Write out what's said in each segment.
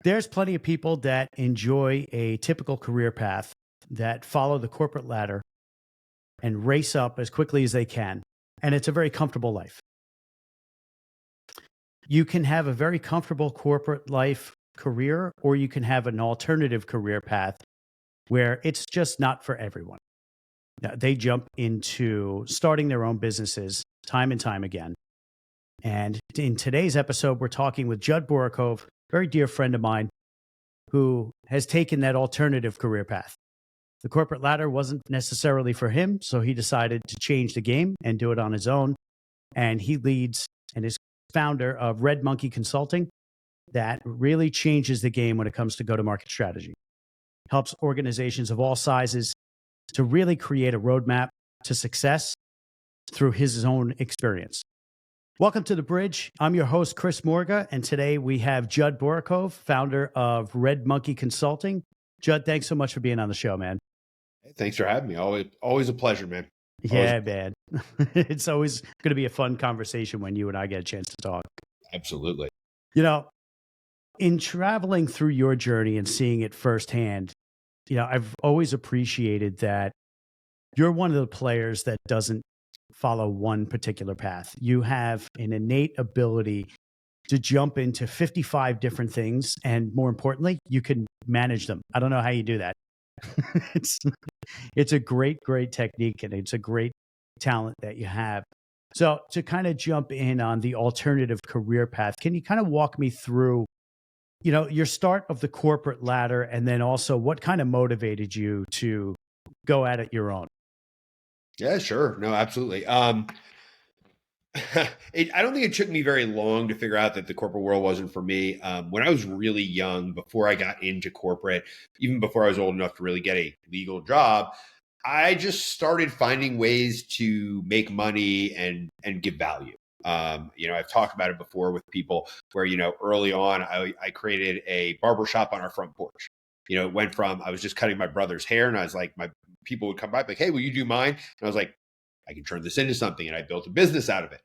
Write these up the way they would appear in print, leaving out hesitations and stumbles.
There's plenty of people that enjoy a typical career path, that follow the corporate ladder and race up as quickly as they can. And it's a very comfortable life. You can have a very comfortable corporate life career, or you can have an alternative career path where it's just not for everyone. Now, they jump into starting their own businesses time and time again. And in today's episode, we're talking with Judd Borakove, a very dear friend of mine, who has taken that alternative career path. The corporate ladder wasn't necessarily for him, so he decided to change the game and do it on his own. And he leads and is founder of Red Monkey Consulting, that really changes the game when it comes to go-to-market strategy. Helps organizations of all sizes to really create a roadmap to success through his own experience. Welcome to The Bridge. I'm your host, Chris Morga, and today we have Judd Borakove, founder of Red Monkey Consulting. Judd, thanks so much for being on the show, man. Hey, thanks for having me. Always a pleasure, man. Yeah, man. It's always going to be a fun conversation when you and I get a chance to talk. Absolutely. You know, in traveling through your journey and seeing it firsthand, I've always appreciated that you're one of the players that doesn't follow one particular path. You have an innate ability to jump into 55 different things, and more importantly, you can manage them. I don't know how you do that. It's a great technique, and it's a great talent that you have. So to kind of jump in on the alternative career path, can you kind of walk me through, your start of the corporate ladder, and then also what kind of motivated you to go at it your own? Yeah, sure. No, absolutely. I don't think it took me very long to figure out that the corporate world wasn't for me. When I was really young, before I got into corporate, even before I was old enough to really get a legal job, I just started finding ways to make money and give value. I've talked about it before with people where, early on, I created a barbershop on our front porch. It went from, I was just cutting my brother's hair, and I was like, my people would come by like, hey, will you do mine? And I was like, I can turn this into something. And I built a business out of it.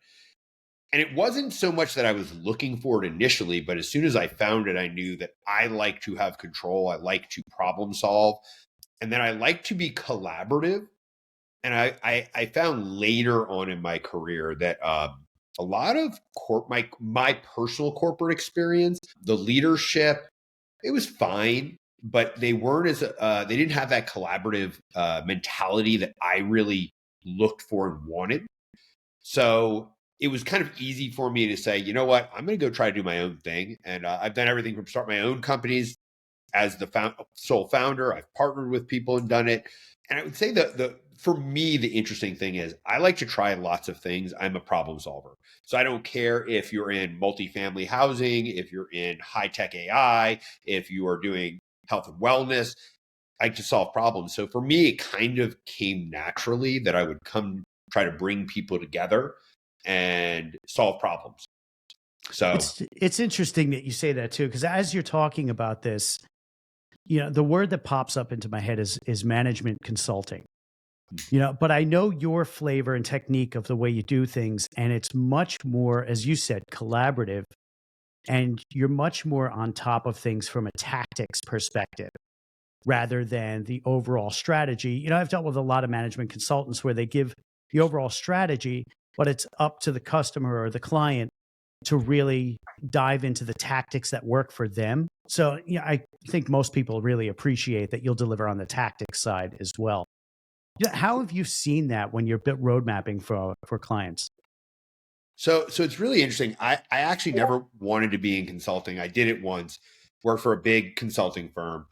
And it wasn't so much that I was looking for it initially, but as soon as I found it, I knew that I like to have control. I like to problem solve. And then I like to be collaborative. And I found later on in my career that a lot of my personal corporate experience, the leadership, it was fine, but they weren't as they didn't have that collaborative mentality that I really looked for and wanted. So it was kind of easy for me to say, you know what, I'm going to go try to do my own thing. And I've done everything from start my own companies as the sole founder. I've partnered with people and done it. And I would say that for me, the interesting thing is I like to try lots of things. I'm a problem solver. So I don't care if you're in multifamily housing, if you're in high-tech AI, if you are doing health and wellness. I like to solve problems. So for me, it kind of came naturally that I would come try to bring people together and solve problems. So it's interesting that you say that too, because as you're talking about this, the word that pops up into my head is management consulting. But I know your flavor and technique of the way you do things, and it's much more, as you said, collaborative, and you're much more on top of things from a tactics perspective rather than the overall strategy. I've dealt with a lot of management consultants where they give the overall strategy, but it's up to the customer or the client to really dive into the tactics that work for them. So I think most people really appreciate that you'll deliver on the tactics side as well. How have you seen that when you're road mapping for clients? So it's really interesting. I actually never wanted to be in consulting. I did it once, worked for a big consulting firm,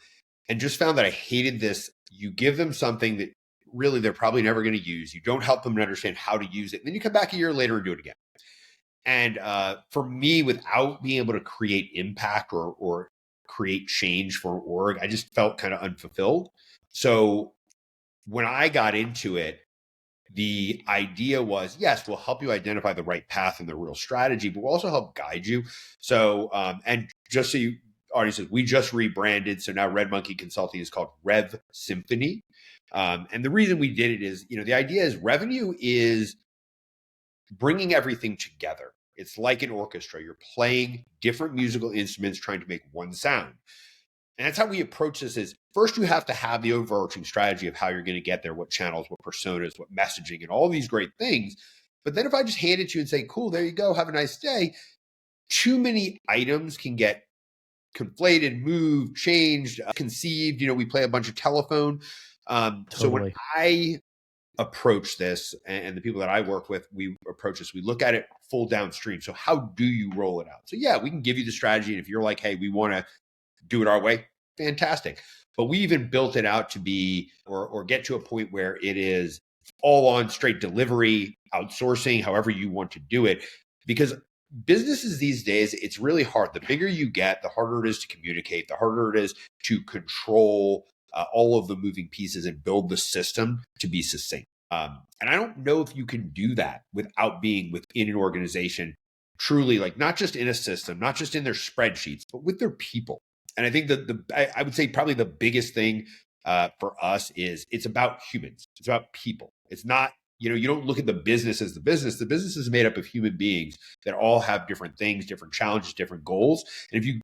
and just found that I hated this. You give them something that really they're probably never going to use. You don't help them to understand how to use it. And then you come back a year later and do it again. And for me, without being able to create impact or create change for an org, I just felt kind of unfulfilled. So when I got into it, the idea was, yes, we'll help you identify the right path and the real strategy, but we'll also help guide you. So, and just so you audiences, we just rebranded. So now Red Monkey Consulting is called Rev Symphony. And the reason we did it is, the idea is revenue is bringing everything together. It's like an orchestra. You're playing different musical instruments trying to make one sound. And that's how we approach this is first you have to have the overarching strategy of how you're going to get there, what channels, what personas, what messaging, and all these great things. But then if I just hand it to you and say, cool, there you go, have a nice day, too many items can get conflated, moved, changed, conceived. We play a bunch of telephone. So when Totally. I approach this and the people that I work with, we approach this, we look at it full downstream. So how do you roll it out? So yeah, we can give you the strategy. And if you're like, hey, we want to do it our way, fantastic. But we even built it out to be or get to a point where it is all on straight delivery, outsourcing, however you want to do it. Because businesses these days, it's really hard. The bigger you get, the harder it is to communicate, the harder it is to control all of the moving pieces and build the system to be succinct. And I don't know if you can do that without being within an organization, truly, like not just in a system, not just in their spreadsheets, but with their people. And I think that I would say probably the biggest thing for us is it's about humans. It's about people. It's not, you don't look at the business as the business. The business is made up of human beings that all have different things, different challenges, different goals. And if you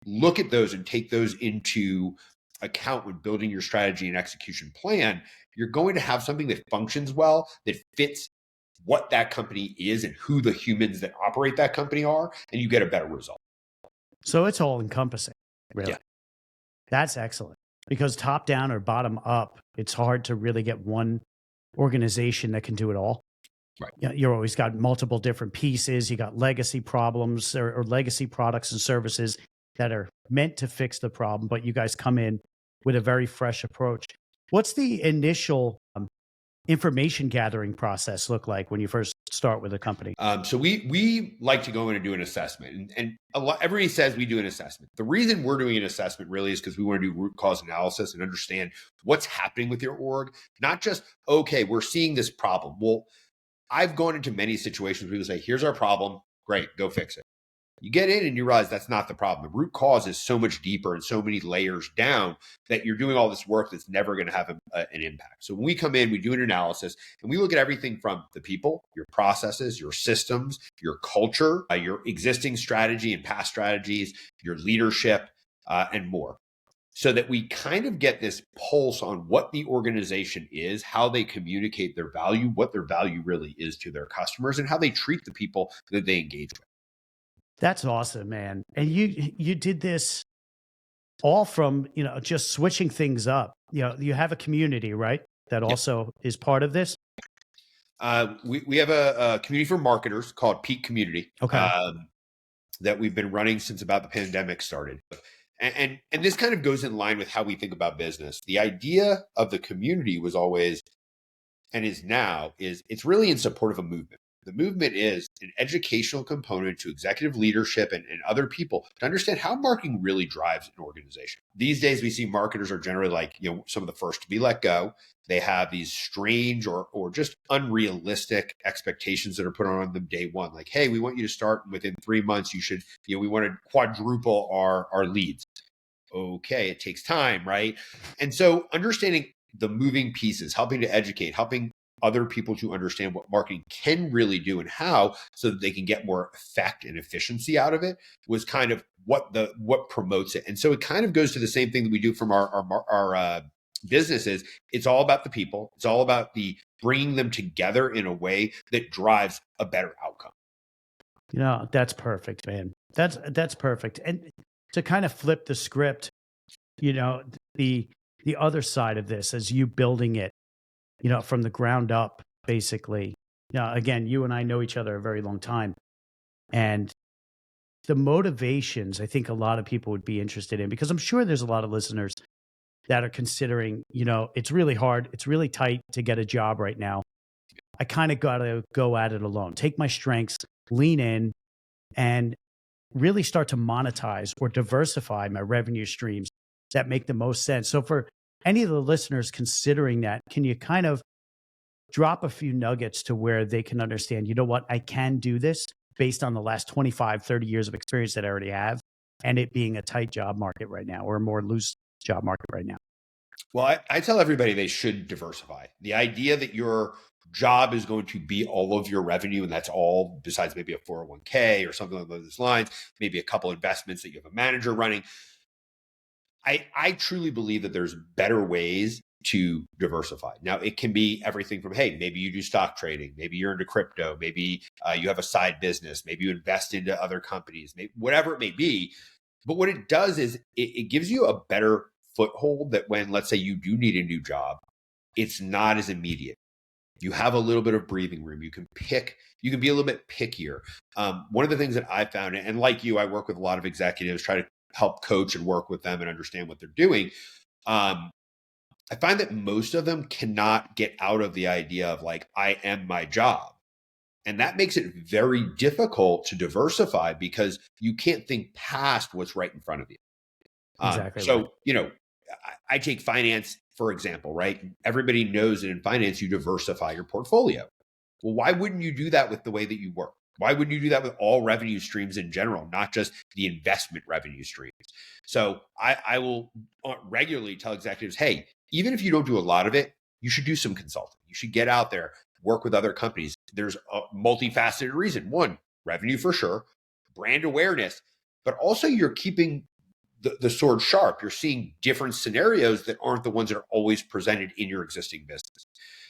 look at those and take those into account when building your strategy and execution plan, you're going to have something that functions well, that fits what that company is and who the humans that operate that company are, and you get a better result. So it's all encompassing, really. Yeah. That's excellent because top down or bottom up, it's hard to really get one organization that can do it all. Right. You're always got multiple different pieces. You got legacy problems or legacy products and services that are meant to fix the problem, but you guys come in with a very fresh approach. What's the initial information gathering process look like when you first start with a company? So we like to go in and do an assessment, and everybody says we do an assessment. The reason we're doing an assessment really is because we want to do root cause analysis and understand what's happening with your org, not just, okay, we're seeing this problem. Well, I've gone into many situations where people say, here's our problem. Great, go fix it. You get in and you realize that's not the problem. The root cause is so much deeper and so many layers down that you're doing all this work that's never going to have an impact. So when we come in, we do an analysis and we look at everything from the people, your processes, your systems, your culture, your existing strategy and past strategies, your leadership, and more. So that we kind of get this pulse on what the organization is, how they communicate their value, what their value really is to their customers, and how they treat the people that they engage with. That's awesome, man. And you did this all from, just switching things up. You have a community, right? That also is part of this. We have a community for marketers called Peak Community. Okay. That we've been running since about the pandemic started. And this kind of goes in line with how we think about business. The idea of the community was always, and is now, is it's really in support of a movement. The movement is an educational component to executive leadership and other people to understand how marketing really drives an organization. These days, we see marketers are generally like, some of the first to be let go. They have these strange or just unrealistic expectations that are put on them day one. Like, hey, we want you to start within 3 months. You should, we want to quadruple our leads. Okay, it takes time, right? And so understanding the moving pieces, helping to educate, helping other people to understand what marketing can really do and how, so that they can get more effect and efficiency out of it, was kind of what promotes it. And so it kind of goes to the same thing that we do from our businesses. It's all about the people. It's all about the bringing them together in a way that drives a better outcome. That's perfect, man. That's perfect. And to kind of flip the script, the other side of this as you building it, from the ground up, basically. Again, you and I know each other a very long time. And the motivations, I think a lot of people would be interested in, because I'm sure there's a lot of listeners that are considering, it's really hard. It's really tight to get a job right now. I kind of got to go at it alone, take my strengths, lean in, and really start to monetize or diversify my revenue streams that make the most sense. So for any of the listeners considering that, can you kind of drop a few nuggets to where they can understand, what, I can do this based on the last 25, 30 years of experience that I already have, and it being a tight job market right now or a more loose job market right now? Well, I tell everybody they should diversify. The idea that you're job is going to be all of your revenue, and that's all besides maybe a 401k or something along those lines, maybe a couple investments that you have a manager running. I truly believe that there's better ways to diversify. Now, it can be everything from, hey, maybe you do stock trading, maybe you're into crypto, maybe you have a side business, maybe you invest into other companies, maybe, whatever it may be. But what it does is it gives you a better foothold that when, let's say, you do need a new job, it's not as immediate. You have a little bit of breathing room. You can be a little bit pickier. One of the things that I found, and like you, I work with a lot of executives, try to help coach and work with them and understand what they're doing. I find that most of them cannot get out of the idea of like, I am my job. And that makes it very difficult to diversify because you can't think past what's right in front of you. Exactly. So, Right. I take finance, for example, right? Everybody knows that in finance, you diversify your portfolio. Well, why wouldn't you do that with the way that you work? Why wouldn't you do that with all revenue streams in general, not just the investment revenue streams? So I will regularly tell executives, hey, even if you don't do a lot of it, you should do some consulting. You should get out there, work with other companies. There's a multifaceted reason. One, revenue for sure, brand awareness, but also you're keeping the sword sharp. You're seeing different scenarios that aren't the ones that are always presented in your existing business.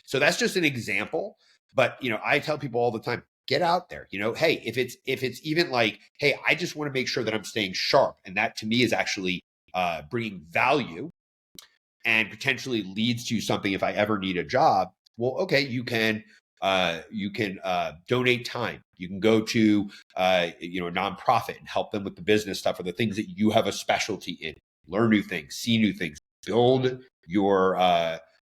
So that's just an example. But I tell people all the time, get out there. Hey, if it's even like, hey, I just want to make sure that I'm staying sharp, and that to me is actually bringing value and potentially leads to something if I ever need a job. Well, okay, you can donate time. You can go to a nonprofit and help them with the business stuff or the things that you have a specialty in. Learn new things, see new things, build your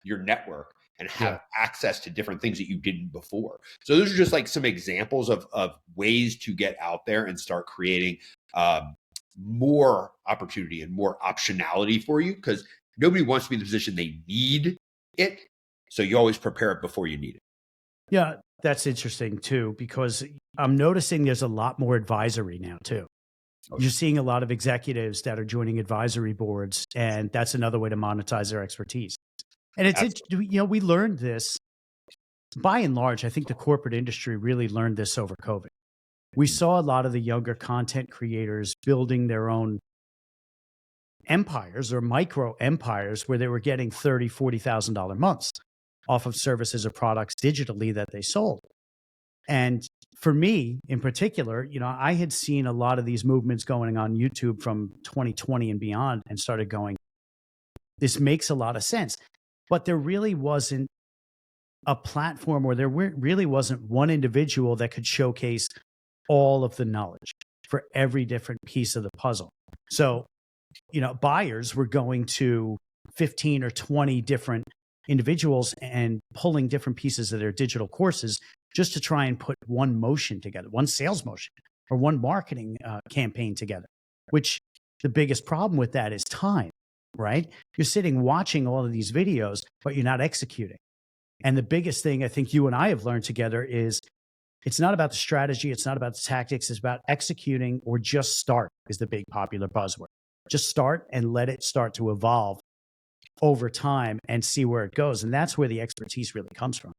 network, and have access to different things that you didn't before. So those are just like some examples of ways to get out there and start creating more opportunity and more optionality for you, because nobody wants to be in the position they need it. So you always prepare it before you need it. Yeah, that's interesting too, because I'm noticing there's a lot more advisory now too. You're seeing a lot of executives that are joining advisory boards, and that's another way to monetize their expertise. And we learned this by and large. I think the corporate industry really learned this over COVID. We saw a lot of the younger content creators building their own empires or micro empires where they were getting $30,000, $40,000 months off of services or products digitally that they sold. And for me in particular, I had seen a lot of these movements going on YouTube from 2020 and beyond and started going, this makes a lot of sense. But there really wasn't a platform where there really wasn't one individual that could showcase all of the knowledge for every different piece of the puzzle. So, buyers were going to 15 or 20 different individuals and pulling different pieces of their digital courses just to try and put one motion together, one sales motion or one marketing campaign together, which the biggest problem with that is time, right? You're sitting watching all of these videos, but you're not executing. And the biggest thing I think you and I have learned together is it's not about the strategy. It's not about the tactics. It's about executing, or just start is the big popular buzzword. Just start and let it start to evolve over time and see where it goes. And that's where the expertise really comes from.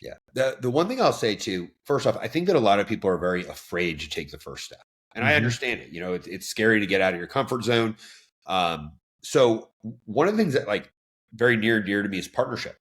Yeah. The one thing I'll say too, first off, I think that a lot of people are very afraid to take the first step. And I understand it. It's scary to get out of your comfort zone. So one of the things that like very near and dear to me is partnership.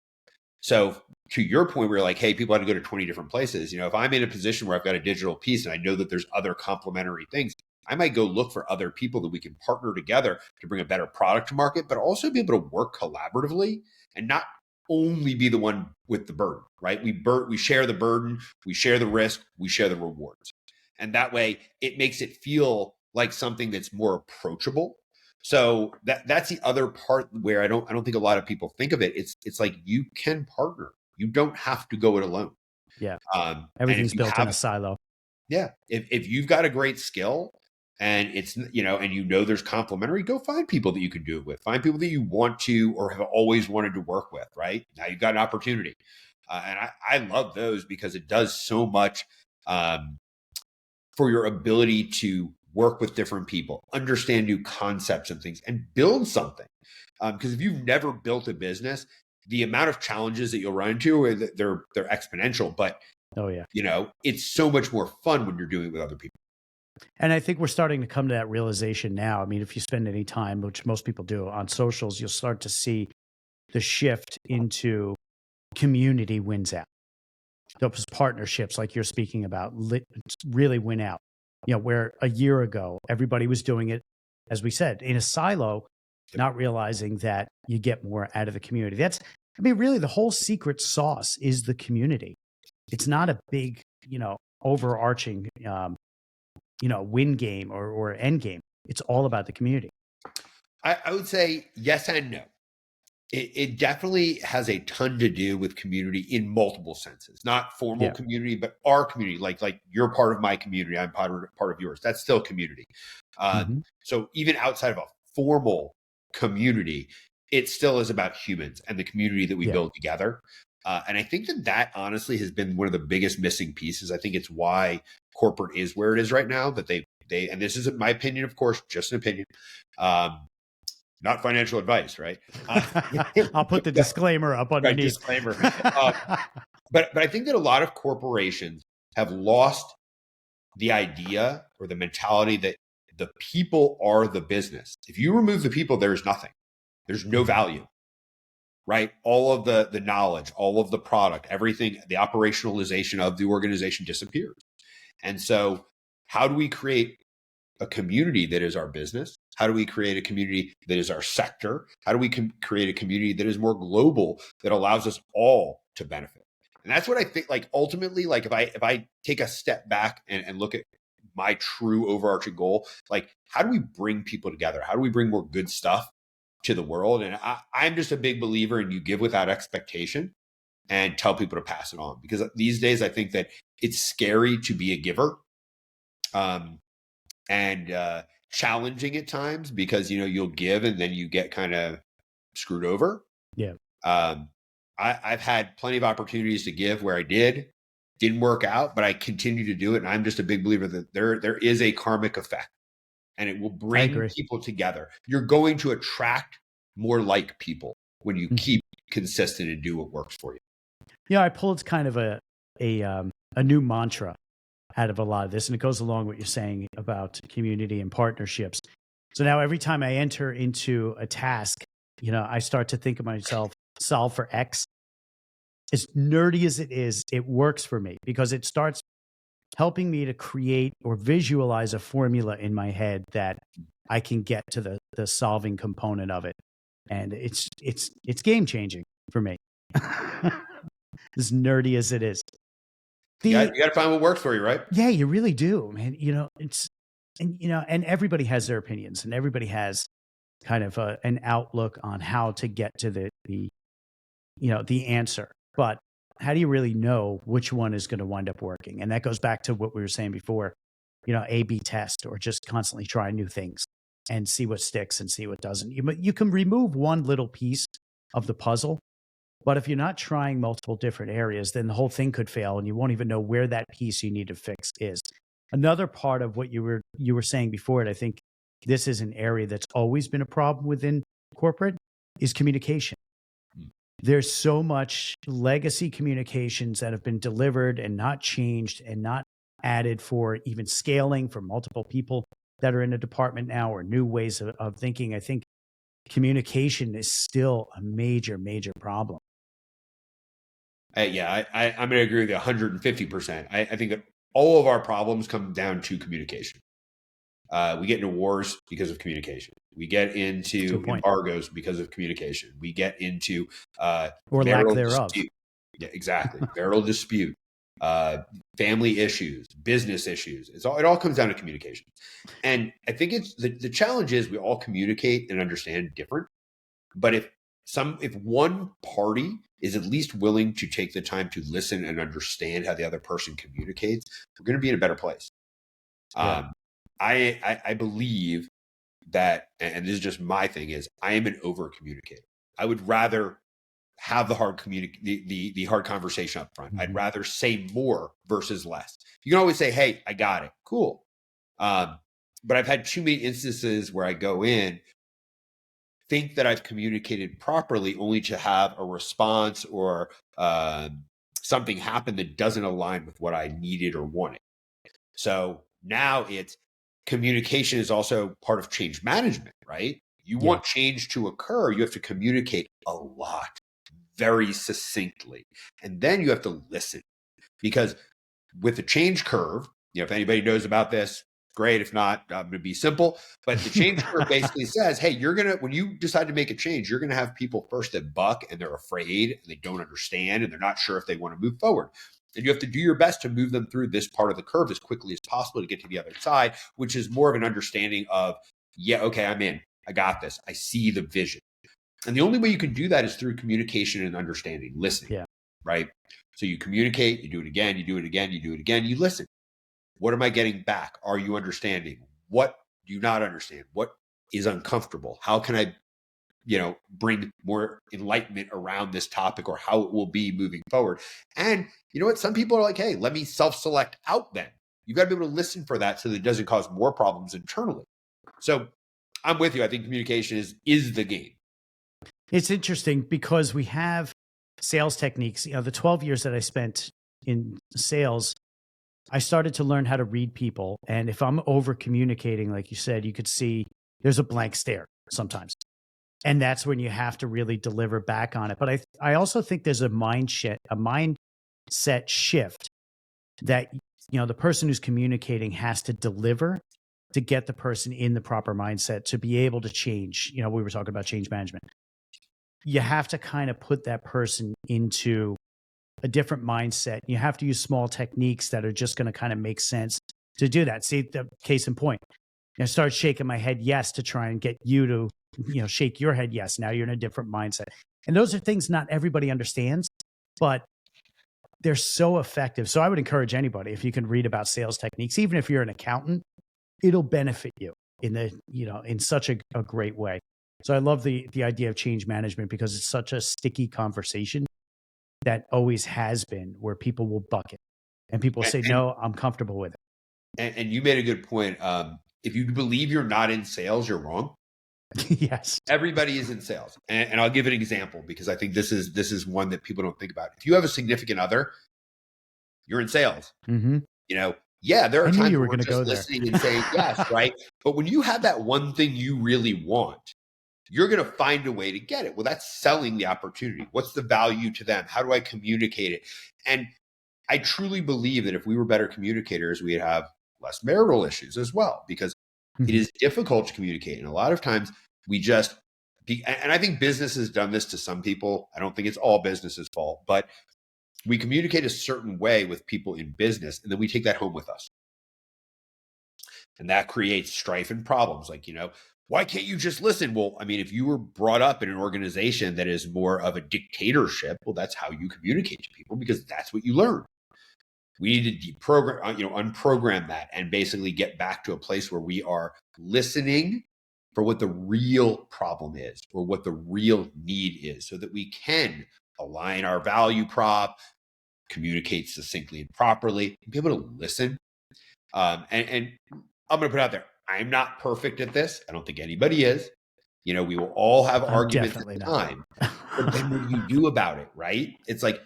So to your point, where you're like, hey, people have to go to 20 different places. If I'm in a position where I've got a digital piece and I know that there's other complementary things, I might go look for other people that we can partner together to bring a better product to market, but also be able to work collaboratively and not only be the one with the burden, right? We share the burden, we share the risk, we share the rewards. And that way it makes it feel like something that's more approachable. So that's the other part where I don't think a lot of people think of it. It's like you can partner. You don't have to go it alone. Yeah. and Everything's if you built in a silo. Yeah. If you've got a great skill and it's, and there's complementary, go find people that you can do it with. Find people that you want to or have always wanted to work with, right? Now you've got an opportunity. And I love those because it does so much for your ability to work with different people, understand new concepts and things, and build something. Because if you've never built a business, the amount of challenges that you'll run into, they're exponential, but Oh yeah. it's so much more fun when you're doing it with other people. And I think we're starting to come to that realization now. I mean, if you spend any time, which most people do, on socials, you'll start to see the shift into community wins out. Those partnerships, like you're speaking about, really win out. Where a year ago, everybody was doing it, as we said, in a silo, not realizing that you get more out of the community. Really the whole secret sauce is the community. It's not a big, overarching, win game or end game. It's all about the community. I would say yes and no. It definitely has a ton to do with community in multiple senses, not formal community, but our community, like you're part of my community. I'm part of yours. That's still community. So even outside of a formal community, it still is about humans and the community that we build together. And I think that honestly has been one of the biggest missing pieces. I think it's why corporate is where it is right now, that they, and this isn't my opinion, of course, just an opinion. Not financial advice, right? I'll put the disclaimer up underneath. Right, disclaimer. But I think that a lot of corporations have lost the idea or the mentality that the people are the business. If you remove the people, there's nothing. There's no value, right? All of the knowledge, all of the product, everything, the operationalization of the organization disappears. And so how do we create a community that is our business? How do we create a community that is our sector? How do we create a community that is more global, that allows us all to benefit? And that's what I think, like, ultimately, like if I take a step back and look at my true overarching goal, like, how do we bring people together? How do we bring more good stuff to the world? And I'm just a big believer in you give without expectation and tell people to pass it on. Because these days I think that it's scary to be a giver. And challenging at times, because you'll give and then you get kind of screwed over. I've had plenty of opportunities to give where I didn't work out, but I continue to do it. And I'm just a big believer that there is a karmic effect, and it will bring people together. You're going to attract more like people when you keep consistent and do what works for you. I pulled kind of a new mantra out of a lot of this, and it goes along with what you're saying about community and partnerships. So now every time I enter into a task, I start to think of myself, solve for X. As nerdy as it is, it works for me because it starts helping me to create or visualize a formula in my head that I can get to the solving component of it. And it's game changing for me. As nerdy as it is. You got to find what works for you, right? Yeah, you really do, man. And everybody has their opinions, and everybody has kind of an outlook on how to get to the answer. But how do you really know which one is going to wind up working? And that goes back to what we were saying before, A/B test, or just constantly try new things and see what sticks and see what doesn't. You can remove one little piece of the puzzle, but if you're not trying multiple different areas, then the whole thing could fail and you won't even know where that piece you need to fix is. Another part of what you were saying before, and I think this is an area that's always been a problem within corporate, is communication. There's so much legacy communications that have been delivered and not changed and not added for even scaling for multiple people that are in a department now, or new ways of thinking. I think communication is still a major, major problem. I'm going to agree with you 150%. I think that all of our problems come down to communication. We get into wars because of communication. We get into embargoes because of communication. We get into or lack thereof. Dispute. Yeah, exactly. Marital dispute, family issues, business issues. It all comes down to communication. And I think it's the challenge is we all communicate and understand different. But if one party is at least willing to take the time to listen and understand how the other person communicates, we're going to be in a better place. Yeah. I believe that, and this is just my thing, is I am an over communicator. I would rather have the hard the hard conversation up front. I'd rather say more versus less. You can always say, "Hey, I got it. Cool." But I've had too many instances where I go in think that I've communicated properly only to have a response or something happen that doesn't align with what I needed or wanted. So now it's communication is also part of change management, right? You Yeah. want change to occur, you have to communicate a lot, very succinctly. And then you have to listen, because with the change curve, if anybody knows about this, great. If not, I'm going to be simple. But the change curve basically says, hey, when you decide to make a change, you're going to have people first that buck and they're afraid and they don't understand and they're not sure if they want to move forward. And you have to do your best to move them through this part of the curve as quickly as possible to get to the other side, which is more of an understanding of, yeah, okay, I'm in. I got this. I see the vision. And the only way you can do that is through communication and understanding, listening, Yeah. right? So you communicate, you do it again, you do it again, you do it again, you listen. What am I getting back? Are you understanding? What do you not understand? What is uncomfortable? How can I, bring more enlightenment around this topic, or how it will be moving forward? And you know what? Some people are like, hey, let me self-select out then. You got to be able to listen for that so that it doesn't cause more problems internally. So I'm with you. I think communication is the game. It's interesting because we have sales techniques. The 12 years that I spent in sales, I started to learn how to read people. And if I'm over communicating, like you said, you could see there's a blank stare sometimes. And that's when you have to really deliver back on it. But I also think there's a mindset shift that, the person who's communicating has to deliver to get the person in the proper mindset to be able to change. We were talking about change management. You have to kind of put that person into a different mindset. You have to use small techniques that are just going to kind of make sense to do that. See, the case in point, I started shaking my head yes to try and get you to, shake your head yes. Now you're in a different mindset. And those are things not everybody understands, but they're so effective. So I would encourage anybody, if you can read about sales techniques, even if you're an accountant, it'll benefit you in such a great way. So I love the idea of change management because it's such a sticky conversation that always has been, where people will buck it and people say, no, I'm comfortable with it. And you made a good point. If you believe you're not in sales, you're wrong. Yes. Everybody is in sales. And I'll give an example because I think this is one that people don't think about. If you have a significant other, you're in sales. Mm-hmm. Yeah, there are times you were where we're just listening and saying yes, right? But when you have that one thing you really want, you're going to find a way to get it. Well, that's selling the opportunity. What's the value to them? How do I communicate it? And I truly believe that if we were better communicators, we'd have less marital issues as well, because it is difficult to communicate. And a lot of times and I think business has done this to some people. I don't think it's all business's fault, but we communicate a certain way with people in business, and then we take that home with us. And that creates strife and problems. Like, why can't you just listen? Well, I mean, if you were brought up in an organization that is more of a dictatorship, well, that's how you communicate to people because that's what you learn. We need to deprogram, unprogram that and basically get back to a place where we are listening for what the real problem is or what the real need is so that we can align our value prop, communicate succinctly and properly, and be able to listen. And I'm going to put out there, I'm not perfect at this. I don't think anybody is. We will all have arguments at the time. But then what do you do about it, right? It's like,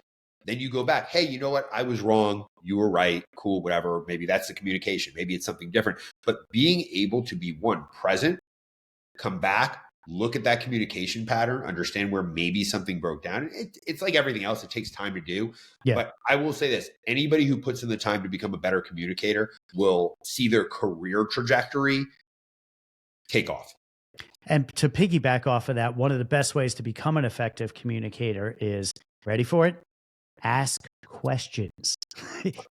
then you go back, hey, you know what? I was wrong. You were right. Cool, whatever. Maybe that's the communication. Maybe it's something different. But being able to be present, come back, look at that communication pattern, understand where maybe something broke down. It's like everything else. It takes time to do. Yeah. But I will say this, anybody who puts in the time to become a better communicator will see their career trajectory take off. And to piggyback off of that, one of the best ways to become an effective communicator is, ready for it? Ask questions.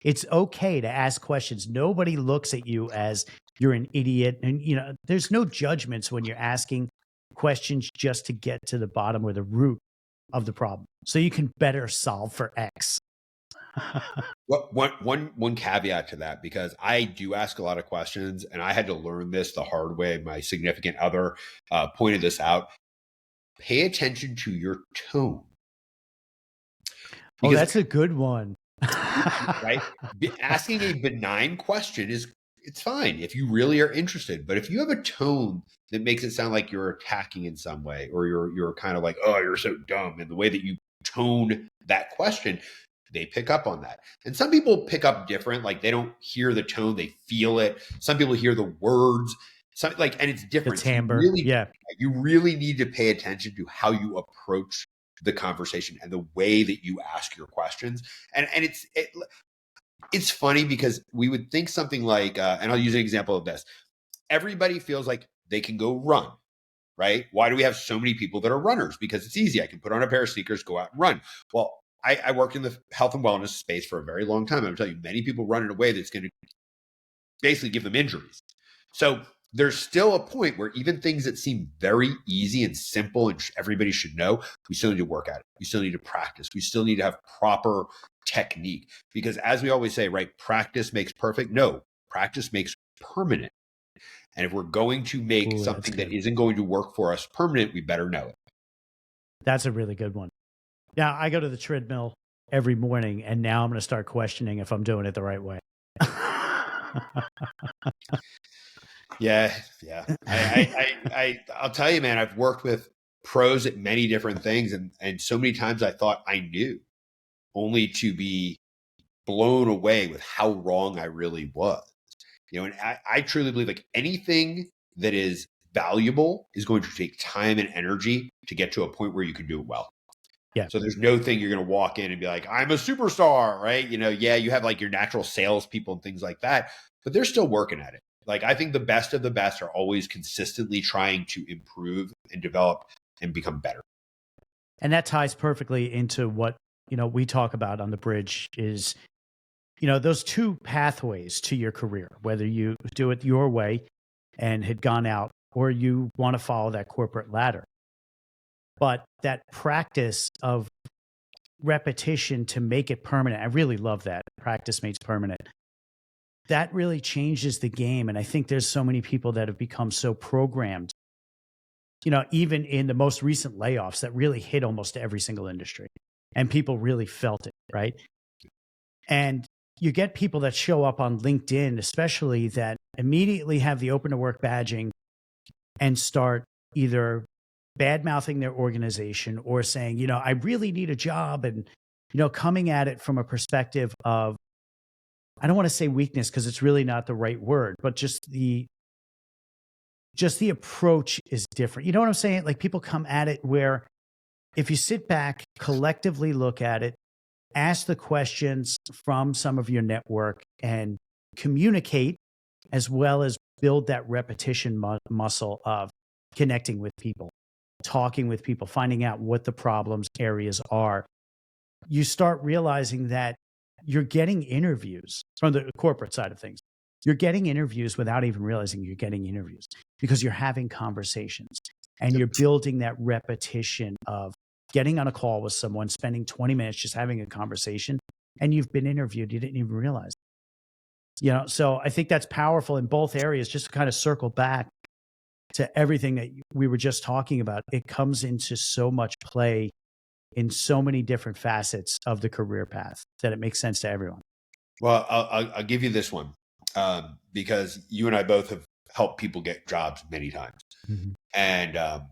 It's okay to ask questions. Nobody looks at you as you're an idiot. And, there's no judgments when you're asking questions just to get to the bottom or the root of the problem so you can better solve for X. One caveat to that, because I do ask a lot of questions and I had to learn this the hard way. My significant other pointed this out. Pay attention to your tone. Because, that's a good one. Right? Asking a benign question it's fine if you really are interested. But if you have a tone that makes it sound like you're attacking in some way, or you're kind of like, oh, you're so dumb. And the way that you tone that question, they pick up on that. And some people pick up different, like they don't hear the tone, they feel it. Some people hear the words. Some, like, and it's The different. So timbre. Yeah. you really need to pay attention to how you approach the conversation and the way that you ask your questions. And it's funny because we would think something like, and I'll use an example of this. Everybody feels like they can go run, right? Why do we have so many people that are runners? Because it's easy. I can put on a pair of sneakers, go out and run. Well, I worked in the health and wellness space for a very long time. I'm telling you, many people run in a way that's going to basically give them injuries. So there's still a point where even things that seem very easy and simple and everybody should know, we still need to work at it. We still need to practice. We still need to have proper technique. Because as we always say, right, practice makes perfect. No, practice makes permanent. And if we're going to make something that isn't going to work for us permanent, we better know it. That's a really good one. Now, I go to the treadmill every morning, and now I'm going to start questioning if I'm doing it the right way. Yeah. I'll tell you, man, I've worked with pros at many different things, and so many times I thought I knew, only to be blown away with how wrong I really was. And I truly believe like anything that is valuable is going to take time and energy to get to a point where you can do it well. Yeah. So there's no thing you're going to walk in and be like, I'm a superstar, right? Yeah, you have like your natural salespeople and things like that, but they're still working at it. Like I think the best of the best are always consistently trying to improve and develop and become better. And that ties perfectly into what, we talk about on the bridge is, those two pathways to your career, whether you do it your way and had gone out or you want to follow that corporate ladder. But that practice of repetition to make it permanent, I really love that. Practice makes permanent. That really changes the game. And I think there's so many people that have become so programmed, even in the most recent layoffs that really hit almost every single industry. And people really felt it, right? And you get people that show up on LinkedIn, especially that immediately have the open to work badging and start either bad mouthing their organization or saying, I really need a job, and, coming at it from a perspective of, I don't want to say weakness because it's really not the right word, but just the approach is different. You know what I'm saying? Like people come at it where if you sit back, collectively look at it, ask the questions from some of your network and communicate, as well as build that repetition muscle of connecting with people, talking with people, finding out what the problems areas are. You start realizing that you're getting interviews from the corporate side of things. You're getting interviews without even realizing you're getting interviews because you're having conversations and you're building that repetition of getting on a call with someone, spending 20 minutes just having a conversation, and you've been interviewed. You didn't even realize. So I think that's powerful in both areas. Just to kind of circle back to everything that we were just talking about, it comes into so much play in so many different facets of the career path that it makes sense to everyone. Well, I'll give you this one because you and I both have helped people get jobs many times. Mm-hmm. And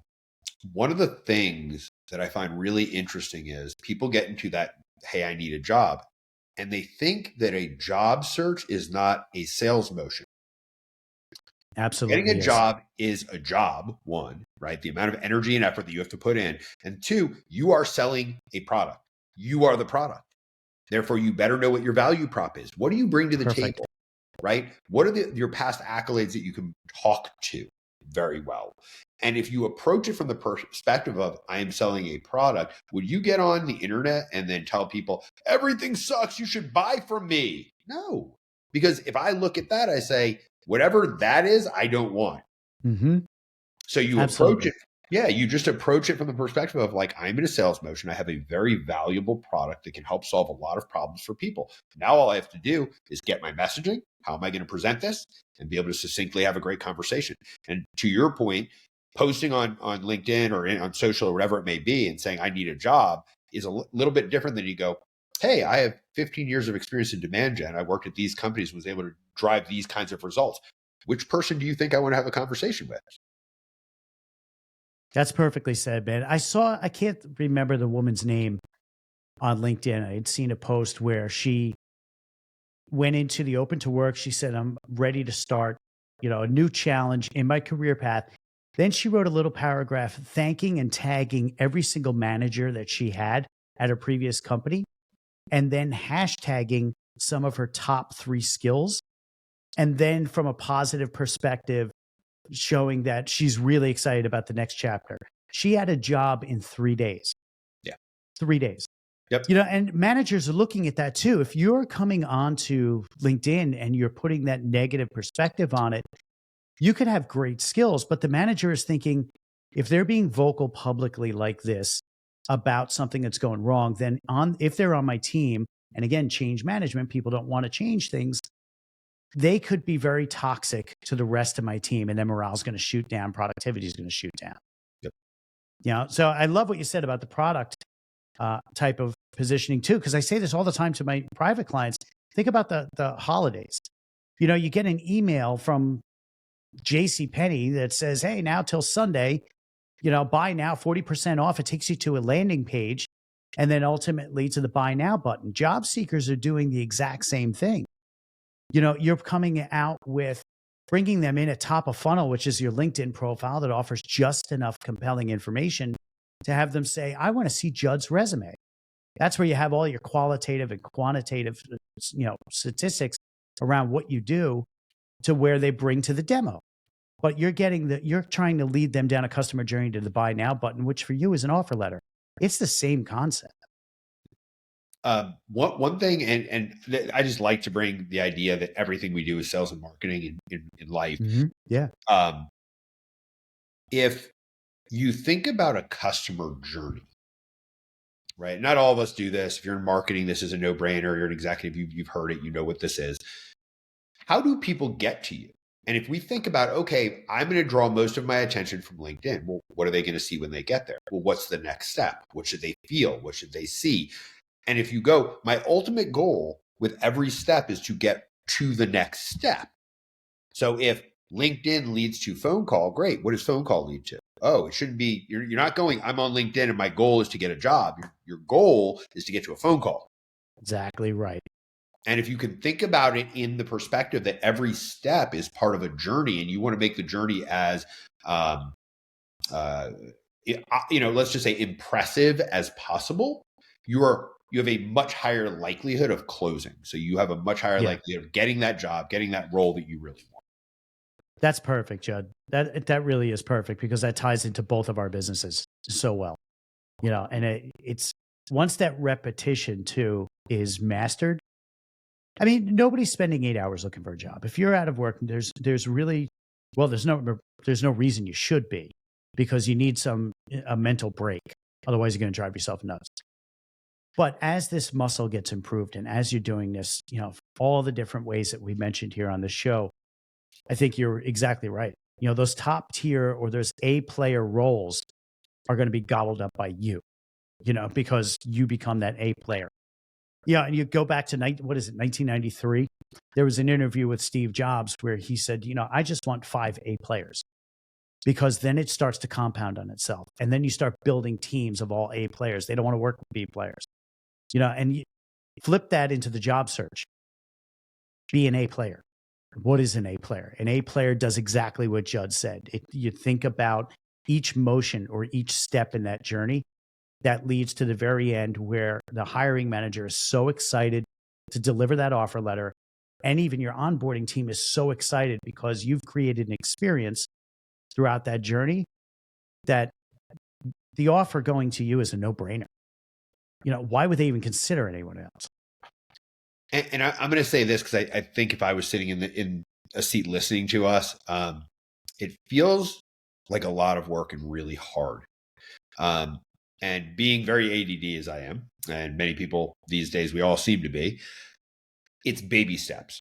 one of the things that I find really interesting is people get into that, hey, I need a job. And they think that a job search is not a sales motion. Absolutely. Getting a job is a job, one, right? The amount of energy and effort that you have to put in. And two, you are selling a product. You are the product. Therefore, you better know what your value prop is. What do you bring to the table, right? What are your past accolades that you can talk to very well? And if you approach it from the perspective of, I am selling a product, would you get on the internet and then tell people, everything sucks, you should buy from me? No. Because if I look at that, I say, whatever that is, I don't want. Mm-hmm. So you approach it. Yeah, you just approach it from the perspective of like, I'm in a sales motion. I have a very valuable product that can help solve a lot of problems for people. Now all I have to do is get my messaging. How am I going to present this? And be able to succinctly have a great conversation. And to your point, posting on LinkedIn or on social or whatever it may be and saying, I need a job is a little bit different than you go, hey, I have 15 years of experience in demand gen. I worked at these companies, was able to drive these kinds of results. Which person do you think I want to have a conversation with? That's perfectly said, man. I can't remember the woman's name on LinkedIn. I had seen a post where she went into the open to work. She said, I'm ready to start, a new challenge in my career path. Then she wrote a little paragraph thanking and tagging every single manager that she had at her previous company, and then hashtagging some of her top 3 skills. And then from a positive perspective, showing that she's really excited about the next chapter. She had a job in 3 days. Yeah. 3 days. Yep. And managers are looking at that too. If you're coming onto LinkedIn and you're putting that negative perspective on it, you could have great skills, but the manager is thinking, if they're being vocal publicly like this about something that's going wrong, then if they're on my team, and again, change management, people don't want to change things, they could be very toxic to the rest of my team, and then morale is going to shoot down, productivity is going to shoot down. Yep. So I love what you said about the product type of positioning too, because I say this all the time to my private clients. Think about the holidays. You get an email from JCPenney that says, hey, now till Sunday, buy now 40% off. It takes you to a landing page and then ultimately to the buy now button. Job seekers are doing the exact same thing. You're coming out with bringing them in at top of funnel, which is your LinkedIn profile that offers just enough compelling information to have them say, I want to see Judd's resume. That's where you have all your qualitative and quantitative, statistics around what you do to where they bring to the demo. But you're trying to lead them down a customer journey to the buy now button, which for you is an offer letter. It's the same concept. One thing, and I just like to bring the idea that everything we do is sales and marketing in life. Mm-hmm. Yeah. If you think about a customer journey, right? Not all of us do this. If you're in marketing, this is a no-brainer. You're an executive, you've heard it, you know what this is. How do people get to you? And if we think about, okay, I'm going to draw most of my attention from LinkedIn. Well, what are they going to see when they get there? Well, what's the next step? What should they feel? What should they see? And if you go, my ultimate goal with every step is to get to the next step. So if LinkedIn leads to phone call, great. What does phone call lead to? Oh, it shouldn't be, you're not going, I'm on LinkedIn and my goal is to get a job. Your goal is to get to a phone call. Exactly right. And if you can think about it in the perspective that every step is part of a journey and you want to make the journey as, let's just say impressive as possible, you have a much higher likelihood of closing. So you have a much higher likelihood of getting that job, getting that role that you really want. That's perfect, Judd. That really is perfect because that ties into both of our businesses so well. And it's once that repetition too is mastered. I mean, nobody's spending 8 hours looking for a job. If you're out of work, there's no reason you should be, because you need a mental break. Otherwise, you're going to drive yourself nuts. But as this muscle gets improved and as you're doing this, all the different ways that we mentioned here on the show, I think you're exactly right. Those top tier or those A player roles are going to be gobbled up by you, because you become that A player. Yeah, and you go back to 1993? There was an interview with Steve Jobs where he said, I just want 5 A players, because then it starts to compound on itself. And then you start building teams of all A players. They don't want to work with B players, and you flip that into the job search. Be an A player. What is an A player? An A player does exactly what Judd said. You think about each motion or each step in that journey that leads to the very end where the hiring manager is so excited to deliver that offer letter. And even your onboarding team is so excited because you've created an experience throughout that journey that the offer going to you is a no-brainer. Why would they even consider anyone else? And I'm going to say this because I think if I was sitting in a seat listening to us, it feels like a lot of work and really hard. And being very ADD as I am, and many people these days, we all seem to be, it's baby steps.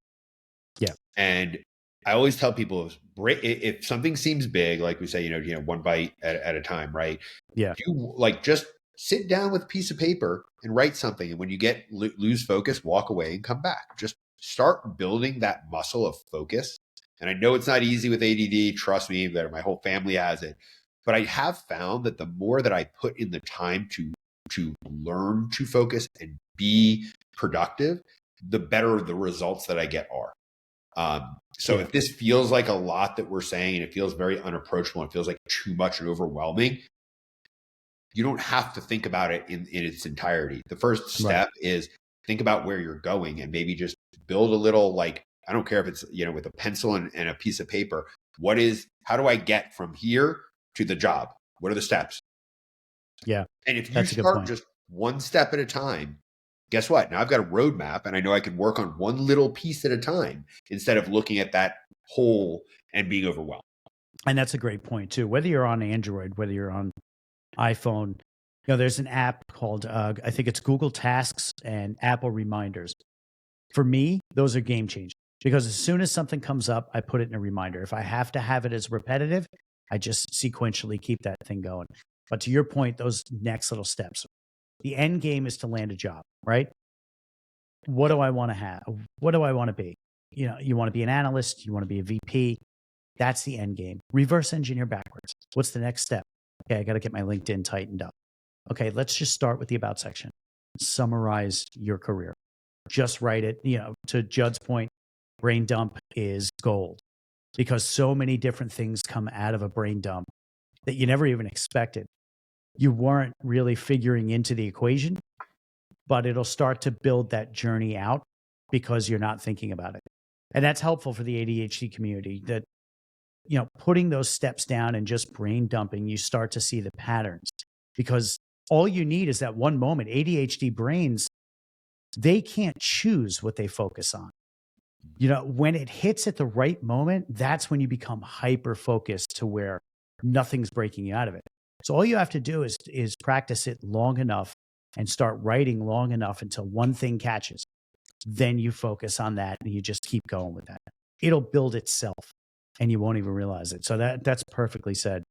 Yeah. And I always tell people, if something seems big, like we say, one bite at a time, right? Yeah. You just sit down with a piece of paper and write something. And when you lose focus, walk away and come back. Just start building that muscle of focus. And I know it's not easy with ADD. Trust me, that my whole family has it. But I have found that the more that I put in the time to learn to focus and be productive, the better the results that I get are. So Yeah. if this feels like a lot that we're saying and it feels very unapproachable, and it feels like too much and overwhelming, you don't have to think about it in its entirety. The first Right. step is think about where you're going and maybe just build a little, like, I don't care if it's, with a pencil and a piece of paper. How do I get from here to the job? What are the steps? Yeah. And if you That's a good start point. just one step at a time, guess what? Now I've got a roadmap and I know I can work on one little piece at a time instead of looking at that whole and being overwhelmed. And that's a great point too. Whether you're on Android, whether you're on iPhone, there's an app called, I think it's Google Tasks and Apple Reminders. For me, those are game changers because as soon as something comes up, I put it in a reminder. If I have to have it as repetitive, I just sequentially keep that thing going. But to your point, those next little steps, the end game is to land a job, right? What do I want to have? What do I want to be? You want to be an analyst, you want to be a VP. That's the end game. Reverse engineer backwards. What's the next step? Okay, I got to get my LinkedIn tightened up. Okay, let's just start with the about section. Summarize your career. Just write it. To Judd's point, brain dump is gold because so many different things come out of a brain dump that you never even expected. You weren't really figuring into the equation, but it'll start to build that journey out because you're not thinking about it. And that's helpful for the ADHD community that, putting those steps down and just brain dumping, you start to see the patterns because all you need is that one moment. ADHD brains, they can't choose what they focus on. When it hits at the right moment, that's when you become hyper focused to where nothing's breaking you out of it. So all you have to do is practice it long enough and start writing long enough until one thing catches. Then you focus on that and you just keep going with that. It'll build itself and you won't even realize it. So that's perfectly said.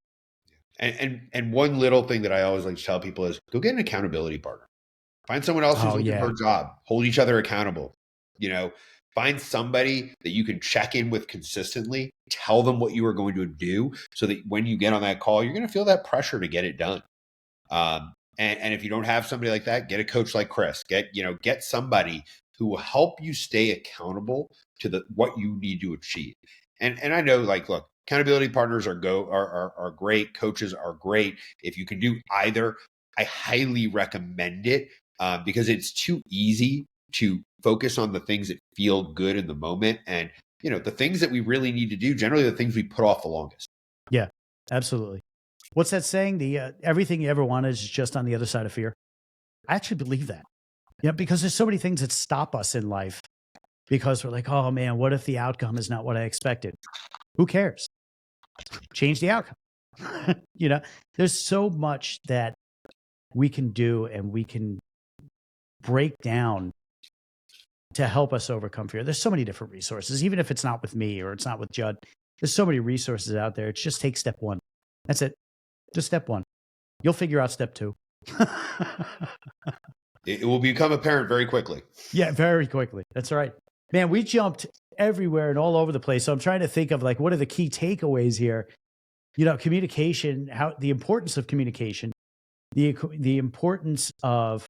And one little thing that I always like to tell people is go get an accountability partner. Find someone else who's Oh looking for yeah. a job. Hold each other accountable. Find somebody that you can check in with consistently. Tell them what you are going to do so that when you get on that call, you're going to feel that pressure to get it done. And if you don't have somebody like that, get a coach like Chris. Get somebody who will help you stay accountable to what you need to achieve. And I know, like, look, accountability partners are great. Coaches are great. If you can do either, I highly recommend it because it's too easy to focus on the things that feel good in the moment. And, the things that we really need to do, generally the things we put off the longest. Yeah, absolutely. What's that saying? The everything you ever wanted is just on the other side of fear. I actually believe that. Yeah, because there's so many things that stop us in life because we're like, oh man, what if the outcome is not what I expected? Who cares? Change the outcome. There's so much that we can do and we can break down to help us overcome fear. There's so many different resources, even if it's not with me or it's not with Judd. There's so many resources out there. It's just take step one. That's it. Just step one. You'll figure out step two. It will become apparent very quickly. Yeah, very quickly. That's right. Man, we jumped everywhere and all over the place. So I'm trying to think of what are the key takeaways here? Communication, the importance of communication, the importance of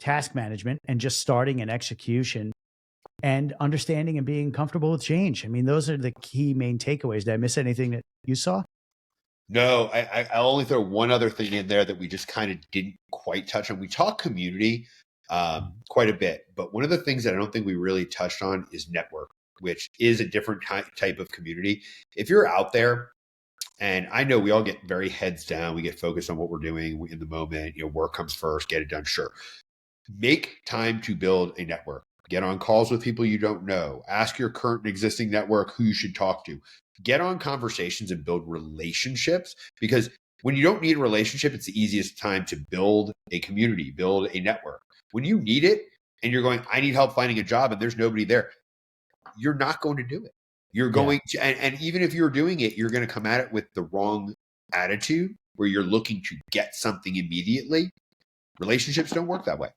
task management and just starting and execution and understanding and being comfortable with change. I mean, those are the key main takeaways. Did I miss anything that you saw? No, I'll only throw one other thing in there that we just kind of didn't quite touch on. We talk community quite a bit, but one of the things that I don't think we really touched on is network, which is a different type of community. If you're out there, and I know we all get very heads down, we get focused on what we're doing in the moment, work comes first, get it done, sure. Make time to build a network. Get on calls with people you don't know. Ask your current and existing network who you should talk to. Get on conversations and build relationships, because when you don't need a relationship, it's the easiest time to build a community, build a network. When you need it and you're going, I need help finding a job and there's nobody there, you're not going to do it. You're going to, and even if you're doing it, you're going to come at it with the wrong attitude where you're looking to get something immediately. Relationships don't work that way.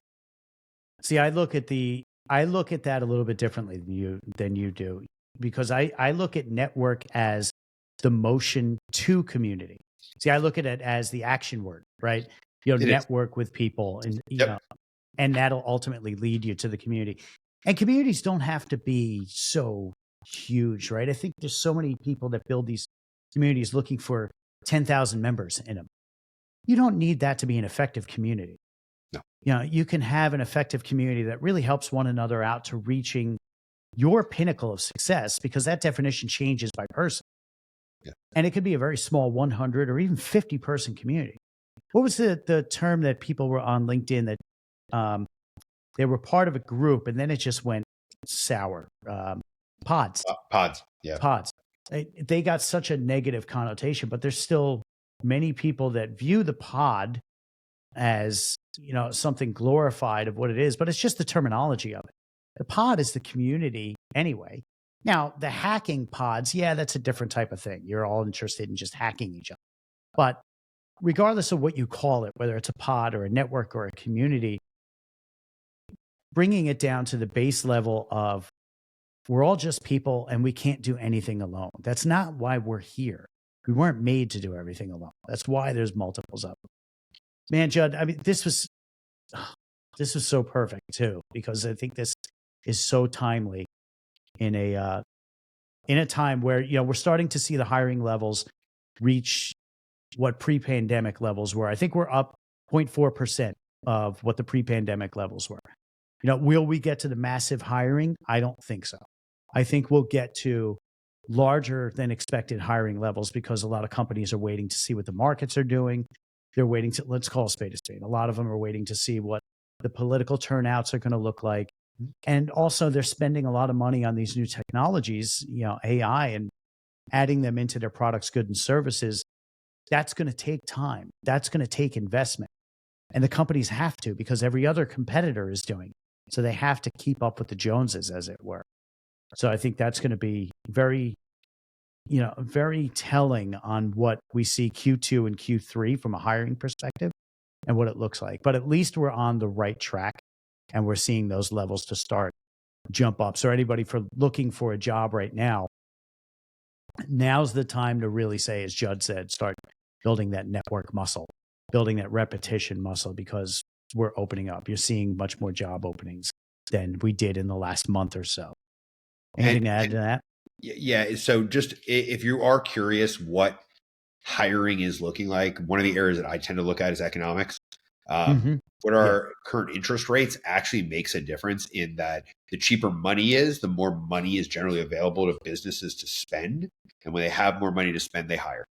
See, I look at that a little bit differently than you do, because I look at network as the motion to community. See, I look at it as the action word, right? It is. Network with people and, Yep. and that'll ultimately lead you to the community. And communities don't have to be so huge, right? I think there's so many people that build these communities looking for 10,000 members in them. You don't need that to be an effective community. No. You can have an effective community that really helps one another out to reaching your pinnacle of success, because that definition changes by person. Yeah. And it could be a very small 100 or even 50 person community. What was the term that people were on LinkedIn that they were part of a group and then it just went sour? Pods. Pods. Yeah. Pods. They got such a negative connotation, but there's still many people that view the pod as, something glorified of what it is, but it's just the terminology of it. The pod is the community anyway. Now, the hacking pods, yeah, that's a different type of thing. You're all interested in just hacking each other. But regardless of what you call it, whether it's a pod or a network or a community, bringing it down to the base level of we're all just people and we can't do anything alone. That's not why we're here. We weren't made to do everything alone. That's why there's multiples of them. Man, Judd, I mean, this was so perfect too, because I think this is so timely in a time where we're starting to see the hiring levels reach what pre-pandemic levels were. I think we're up 0.4% of what the pre-pandemic levels were. Will we get to the massive hiring? I don't think so. I think we'll get to larger than expected hiring levels because a lot of companies are waiting to see what the markets are doing. They're waiting to, let's call a spade a spade. A lot of them are waiting to see what the political turnouts are going to look like. And also they're spending a lot of money on these new technologies, AI, and adding them into their products, goods, and services. That's going to take time. That's going to take investment. And the companies have to, because every other competitor is doing it. So they have to keep up with the Joneses, as it were. So I think that's going to be very, very telling on what we see Q2 and Q3 from a hiring perspective and what it looks like. But at least we're on the right track and we're seeing those levels to start jump up. So anybody looking for a job right now, now's the time to really say, as Judd said, start building that network muscle, building that repetition muscle, because we're opening up. You're seeing much more job openings than we did in the last month or so. Anything to add to that? Yeah. So just if you are curious what hiring is looking like, one of the areas that I tend to look at is economics. What our current interest rates actually makes a difference in that the cheaper money is, the more money is generally available to businesses to spend. And when they have more money to spend, they hire.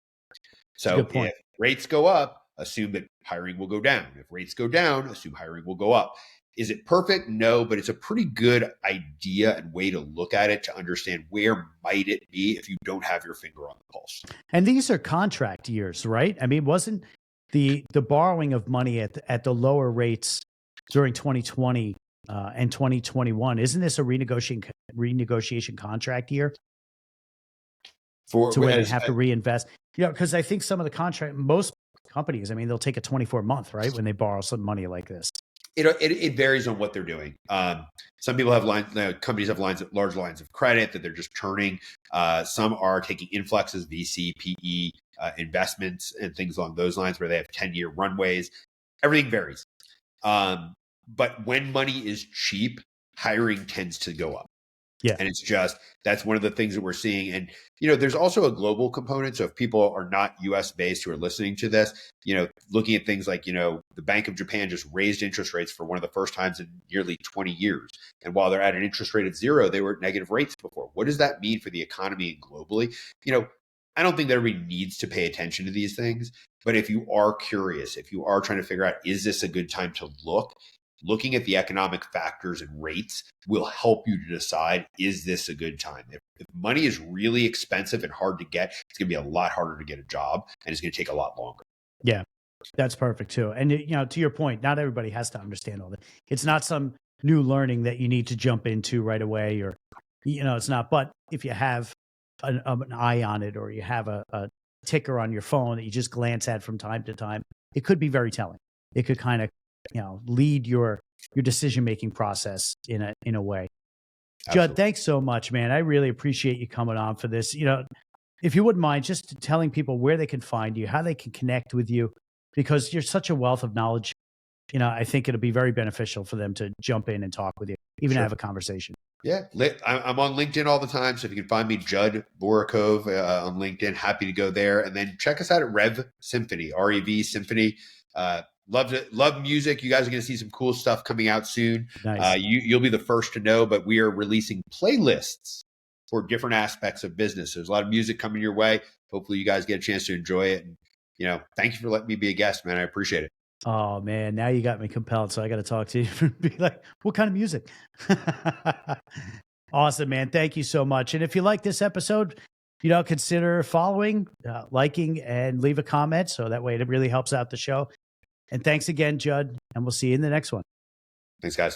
So if rates go up, assume that hiring will go down. If rates go down, assume hiring will go up. Is it perfect? No, but it's a pretty good idea and way to look at it to understand where might it be if you don't have your finger on the pulse. And these are contract years, right? I mean, wasn't the borrowing of money at the lower rates during 2020 and 2021, isn't this a renegotiation contract year? To where they have to reinvest? Because I think some of the most companies, I mean, they'll take a 24-month, right, when they borrow some money like this. It varies on what they're doing. Some people have companies have large lines of credit that they're just turning. Some are taking influxes, VC, PE investments, and things along those lines where they have 10-year runways. Everything varies. But when money is cheap, hiring tends to go up. Yeah. And that's one of the things that we're seeing. And, there's also a global component. So if people are not US based who are listening to this, looking at things like, the Bank of Japan just raised interest rates for one of the first times in nearly 20 years. And while they're at an interest rate of 0, they were at negative rates before. What does that mean for the economy globally? I don't think that everybody needs to pay attention to these things. But if you are curious, if you are trying to figure out, is this a good time to looking at the economic factors and rates will help you to decide, is this a good time? If money is really expensive and hard to get, it's going to be a lot harder to get a job and it's going to take a lot longer. Yeah, that's perfect too. And, to your point, not everybody has to understand all that. It's not some new learning that you need to jump into right away or, it's not. But if you have an eye on it or you have a ticker on your phone that you just glance at from time to time, it could be very telling. It could kind of lead your decision-making process in a way. Absolutely. Judd, thanks so much, man. I really appreciate you coming on for this. if you wouldn't mind just telling people where they can find you, how they can connect with you, because you're such a wealth of knowledge. I think it'll be very beneficial for them to jump in and talk with you, even have a conversation. Yeah, I'm on LinkedIn all the time. So if you can find me, Judd Borakove on LinkedIn, happy to go there. And then check us out at Rev Symphony, REV Symphony. Love music. You guys are going to see some cool stuff coming out soon. Nice. You'll be the first to know, but we are releasing playlists for different aspects of business. There's a lot of music coming your way. Hopefully you guys get a chance to enjoy it. And, thank you for letting me be a guest, man. I appreciate it. Oh man, now you got me compelled. So I got to talk to you. Be like, what kind of music? Awesome, man. Thank you so much. And if you like this episode, consider following, liking, and leave a comment. So that way it really helps out the show. And thanks again, Judd. And we'll see you in the next one. Thanks, guys.